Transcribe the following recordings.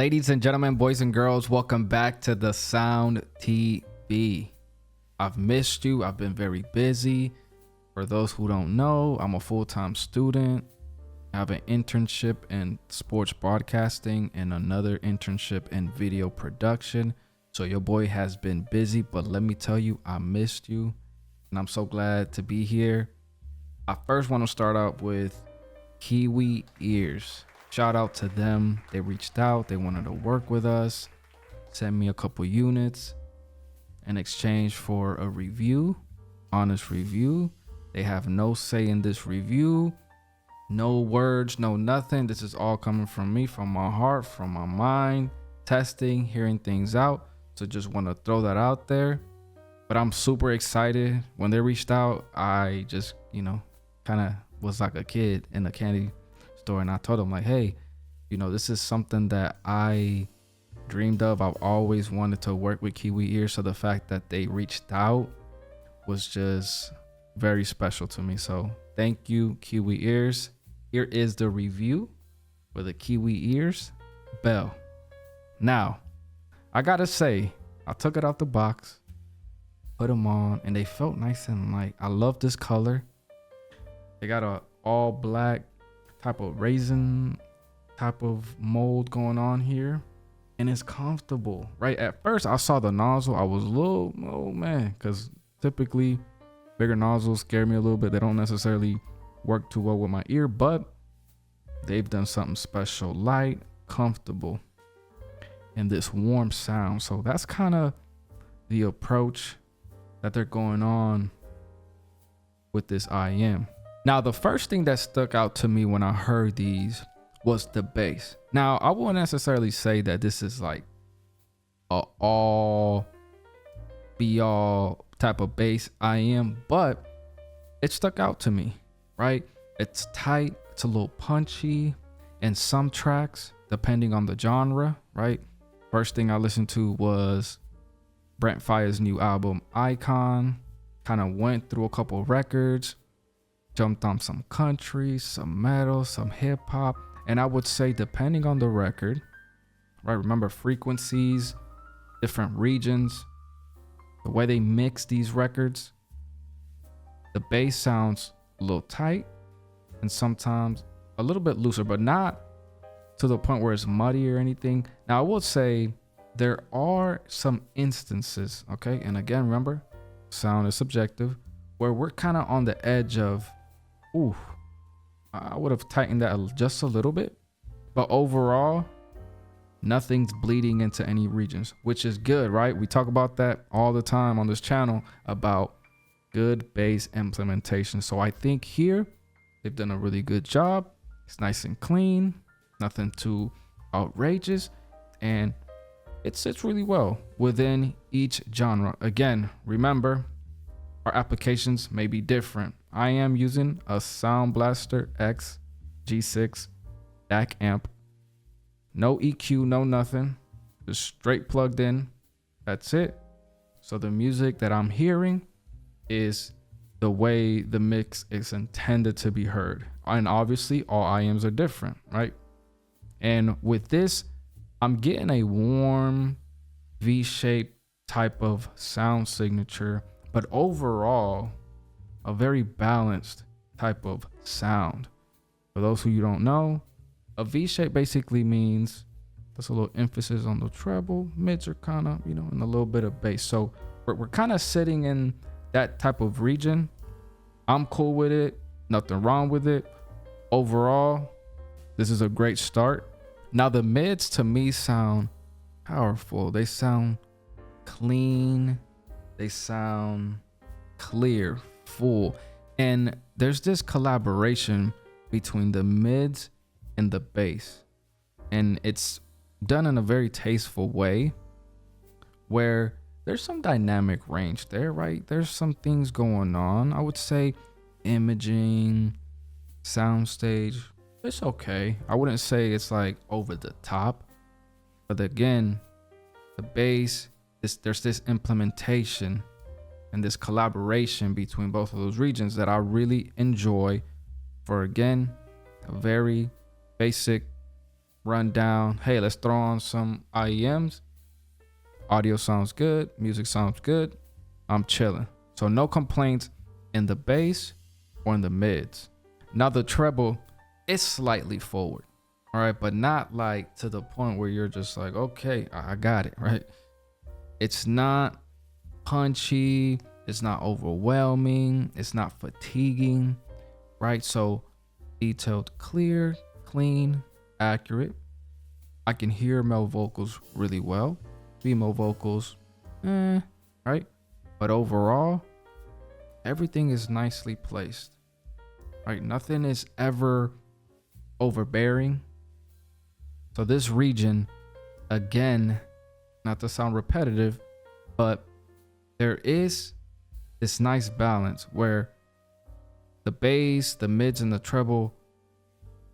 Ladies and gentlemen, boys and girls, welcome back to TheSoundTV. I've missed you. I've been very busy. For those who don't know, I'm a full-time student. I have an internship in sports broadcasting and another internship in video production. So your boy has been busy, but let me tell you, I missed you and I'm so glad to be here. I first want to start out with Kiwi Ears. Shout out to them. They reached out. They wanted to work with us, send me a couple units in exchange for a review, honest review. They have no say in this review, no words, no nothing. This is all coming from me, from my heart, from my mind, testing, hearing things out. So just want to throw that out there. But I'm super excited. When they reached out, I just, kind of was like a kid in a candy store, and I told them like, hey, this is something that I dreamed of. I've always wanted to work with Kiwi Ears, so the fact that they reached out was just very special to me. So thank you, Kiwi Ears. Here is the review for the Kiwi Ears Belle. Now, I gotta say, I took it out the box, put them on, and they felt nice and light. I love this color. They got a all black type of raisin type of mold going on here, and it's comfortable. Right at first I saw the nozzle, I was a little, oh man, because typically bigger nozzles scare me a little bit. They don't necessarily work too well with my ear, but they've done something special. Light, comfortable, and this warm sound. So that's kind of the approach that they're going on with this IEM. Now, the first thing that stuck out to me when I heard these was the bass. Now, I won't necessarily say that this is like a all be all type of bass IEM, but it stuck out to me, right? It's tight, it's a little punchy, and some tracks, depending on the genre, right? First thing I listened to was Brent Faiyaz's new album, Icon. Kind of went through a couple of records, jumped on some country, some metal, some hip hop. And I would say, depending on the record, right? Remember, frequencies, different regions, the way they mix these records, the bass sounds a little tight and sometimes a little bit looser, but not to the point where it's muddy or anything. Now, I will say there are some instances, okay? And again, remember, sound is subjective, where we're kind of on the edge of, ooh, I would have tightened that just a little bit. But overall, nothing's bleeding into any regions, which is good, right? We talk about that all the time on this channel about good bass implementation. So I think here they've done a really good job. It's nice and clean, nothing too outrageous, and it sits really well within each genre. Again, remember, our applications may be different. I am using a Sound Blaster X G6 DAC amp. No EQ, no nothing. Just straight plugged in. That's it. So the music that I'm hearing is the way the mix is intended to be heard. And obviously all IEMs are different, right? And with this, I'm getting a warm V-shaped type of sound signature, but overall, a very balanced type of sound. For those who you don't know, a V-shape basically means there's a little emphasis on the treble, mids are kind of, and a little bit of bass. So we're kind of sitting in that type of region. I'm cool with it, nothing wrong with it. Overall, this is a great start. Now the mids to me sound powerful. They sound clean. They sound clear, full. And there's this collaboration between the mids and the bass. And it's done in a very tasteful way where there's some dynamic range there, right? There's some things going on. I would say imaging, soundstage, it's okay. I wouldn't say it's like over the top. But again, the bass, there's this implementation and this collaboration between both of those regions that I really enjoy for, again, a very basic run down, hey, let's throw on some IEMs. Audio sounds good, music sounds good, I'm chilling. So no complaints in the bass or in the mids. Now the treble is slightly forward, all right, but not like to the point where you're just like, okay, I got it, right? It's not punchy, it's not overwhelming, it's not fatiguing, right? So detailed, clear, clean, accurate. I can hear male vocals really well, female vocals, right? But overall, everything is nicely placed, right? Nothing is ever overbearing. So this region, again, not to sound repetitive, but there is this nice balance where the bass, the mids, and the treble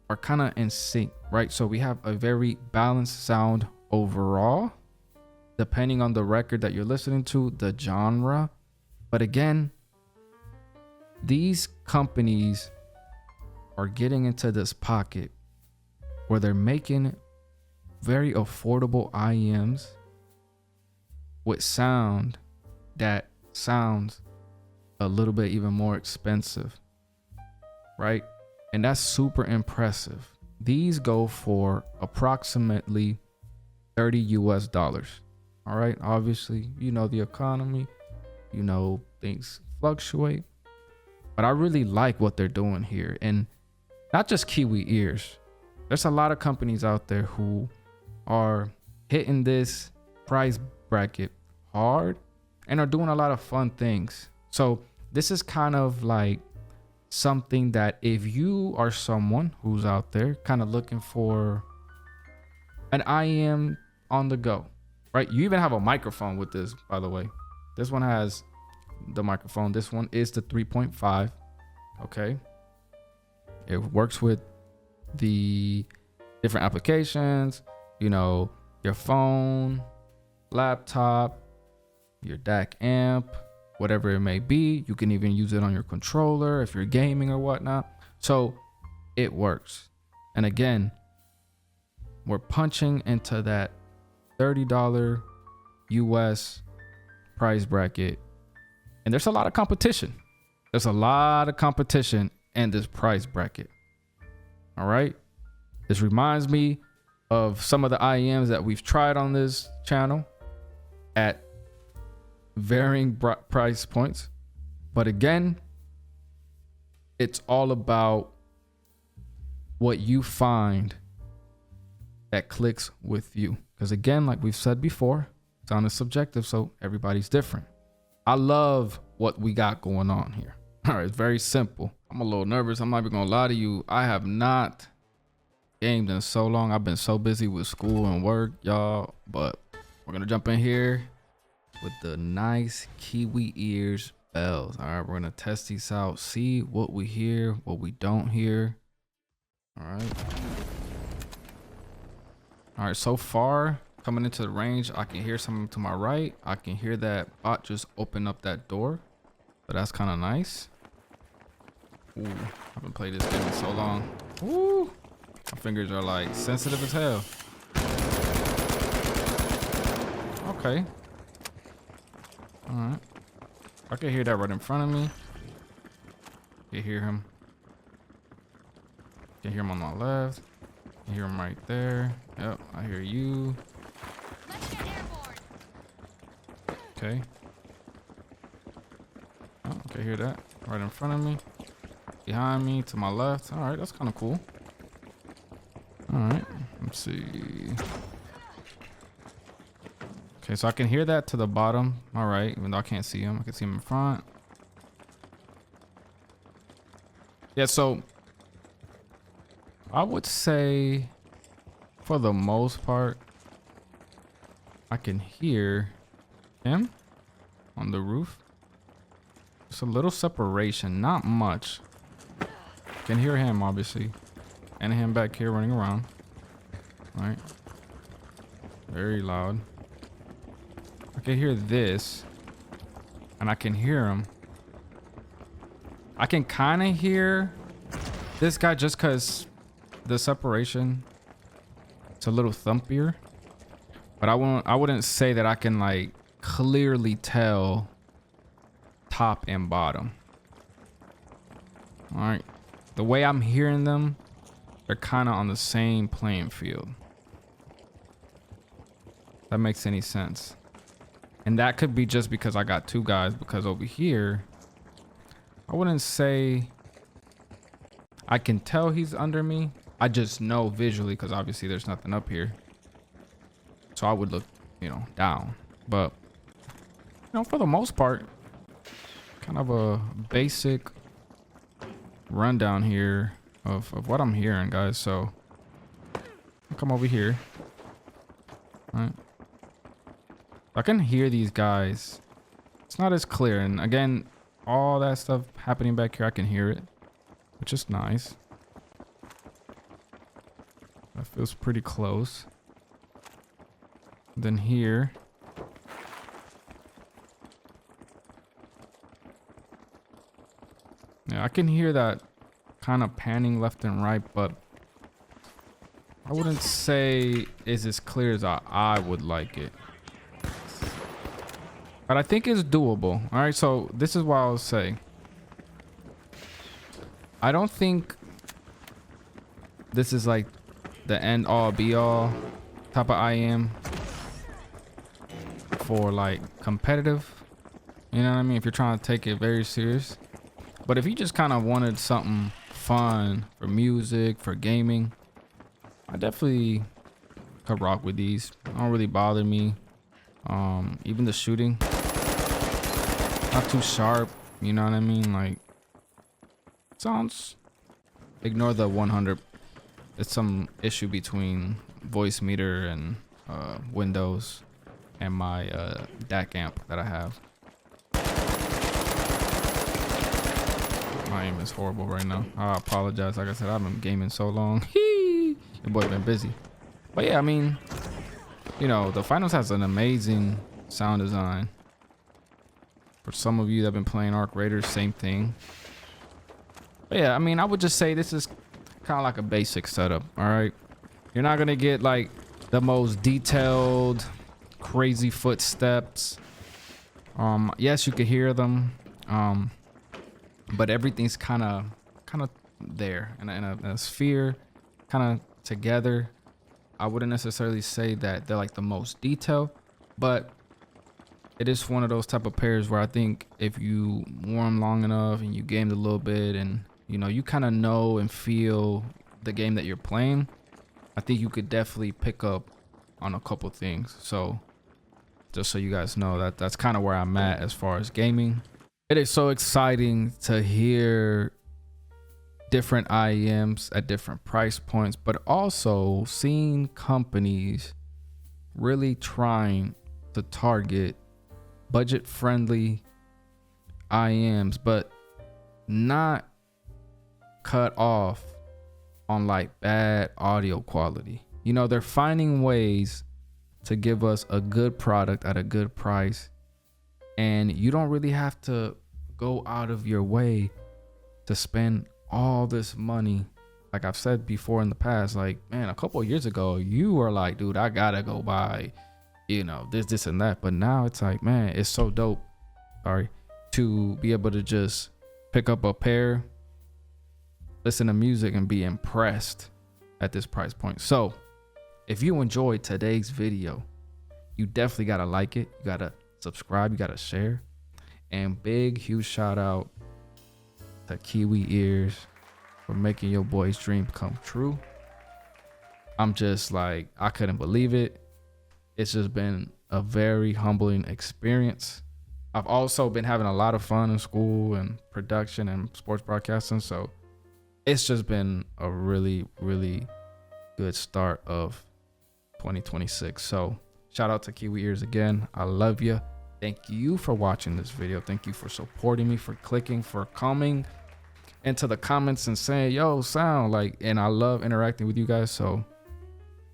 are kind of in sync, right? So we have a very balanced sound overall, depending on the record that you're listening to, the genre. But again, these companies are getting into this pocket where they're making very affordable IEMs with sound that sounds a little bit even more expensive, right? And that's super impressive. These go for approximately $30 US. All right. Obviously, you know, the economy, you know, things fluctuate, but I really like what they're doing here. And not just Kiwi Ears. There's a lot of companies out there who are hitting this price bracket hard and are doing a lot of fun things. So this is kind of like something that if you are someone who's out there kind of looking for an IEM on the go, right? You even have a microphone with this, by the way. This one has the microphone. This one is the 3.5. Okay. It works with the different applications, you know, your phone, laptop, your DAC amp, whatever it may be. You can even use it on your controller if you're gaming or whatnot. So it works. And again, we're punching into that $30 US price bracket. And there's a lot of competition. There's a lot of competition in this price bracket. All right. This reminds me of some of the IEMs that we've tried on this channel at varying price points. But again, it's all about what you find that clicks with you. Because again, like we've said before, sound is subjective, so everybody's different. I love what we got going on here. All right, it's very simple. I'm a little nervous. I'm not even gonna lie to you. I have not gamed in so long. I've been so busy with school and work, y'all. But we're gonna jump in here with the nice Kiwi Ears Bells. All right, we're gonna test these out, see what we hear, what we don't hear. All right. All right, so far coming into the range, I can hear something to my right. I can hear that bot just open up that door. So that's kind of nice. Ooh, I haven't played this game in so long. Ooh, my fingers are like sensitive as hell. Okay. All right. I can hear that right in front of me. You hear him. Can hear him on my left. Can hear him right there. Yep, I hear you. Okay. Oh, okay, hear that. Right in front of me. Behind me, to my left. Alright, that's kind of cool. Alright, let's see. Okay, so I can hear that to the bottom. Alright, even though I can't see him. I can see him in front. Yeah, so I would say for the most part, I can hear him on the roof. Just a little separation, not much. Can hear him obviously, and him back here running around. Right, very loud. I can hear this, and I can hear him. I can kind of hear this guy just because the separation It's a little thumpier, but I wouldn't say that I can like clearly tell top and bottom. All right, the way I'm hearing them, they're kind of on the same playing field. If that makes any sense. And that could be just because I got two guys, because over here, I wouldn't say I can tell he's under me. I just know visually, because obviously there's nothing up here. So I would look, you know, down. But, you know, for the most part, kind of a basic rundown here of what I'm hearing, guys. So I'll come over here. All right. I can hear these guys. It's not as clear. And again, all that stuff happening back here, I can hear it, which is nice. That feels pretty close. Then here, yeah, I can hear that kind of panning left and right, but I wouldn't say it's as clear as I would like it. But I think it's doable. All right, so this is what I'll say. I don't think this is like the end all be all type of IEM for like competitive. You know what I mean? If you're trying to take it very serious. But if you just kind of wanted something fun for music, for gaming, I definitely could rock with these. They don't really bother me. Even the shooting, not too sharp. You know what I mean? Like, sounds. Ignore the 100. It's some issue between voice meter and Windows and my DAC amp that I have. My aim is horrible right now. I apologize. Like I said, I've been gaming so long. Your boy been busy. But yeah, I mean, you know, the Finals has an amazing sound design. For some of you that have been playing Arc Raiders, same thing. But yeah, I mean, I would just say this is kind of like a basic setup. All right, you're not gonna get like the most detailed, crazy footsteps. Yes, you could hear them. But everything's kind of there in a sphere, kind of together. I wouldn't necessarily say that they're like the most detailed, but it is one of those type of pairs where I think if you warm long enough and you gamed a little bit and you know you kind of know and feel the game that you're playing, I think you could definitely pick up on a couple things. So just so you guys know, that's kind of where I'm at as far as gaming. It is so exciting to hear different IEMs at different price points, but also seeing companies really trying to target budget-friendly IEMs, but not cut off on like bad audio quality. You know, they're finding ways to give us a good product at a good price, and you don't really have to go out of your way to spend all this money. Like I've said before in the past, like, man, a couple of years ago you were like, dude, I gotta go buy, you know, this and that. But now it's like, man, it's so dope, to be able to just pick up a pair, listen to music, and be impressed at this price point. So if you enjoyed today's video, you definitely gotta like it, you gotta subscribe, you gotta share. And big huge shout out to Kiwi Ears for making your boy's dream come true. I'm just like, I couldn't believe it. It's just been a very humbling experience. I've also been having a lot of fun in school and production and sports broadcasting. So it's just been a really, really good start of 2026. So shout out to Kiwi Ears again. I love you. Thank you for watching this video. Thank you for supporting me, for clicking, for coming into the comments and saying, yo, sound like, and I love interacting with you guys. So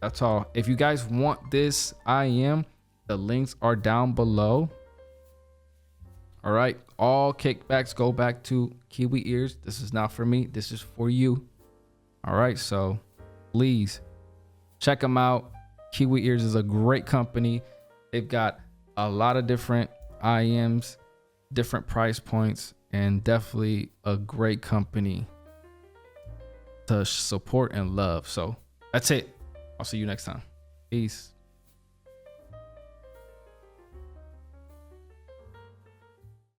that's all. If you guys want this IEM, the links are down below. All right. All kickbacks go back to Kiwi Ears. This is not for me. This is for you. All right. So please check them out. Kiwi Ears is a great company. They've got a lot of different IEMs, different price points, and definitely a great company to support and love. So that's it. I'll see you next time. Peace.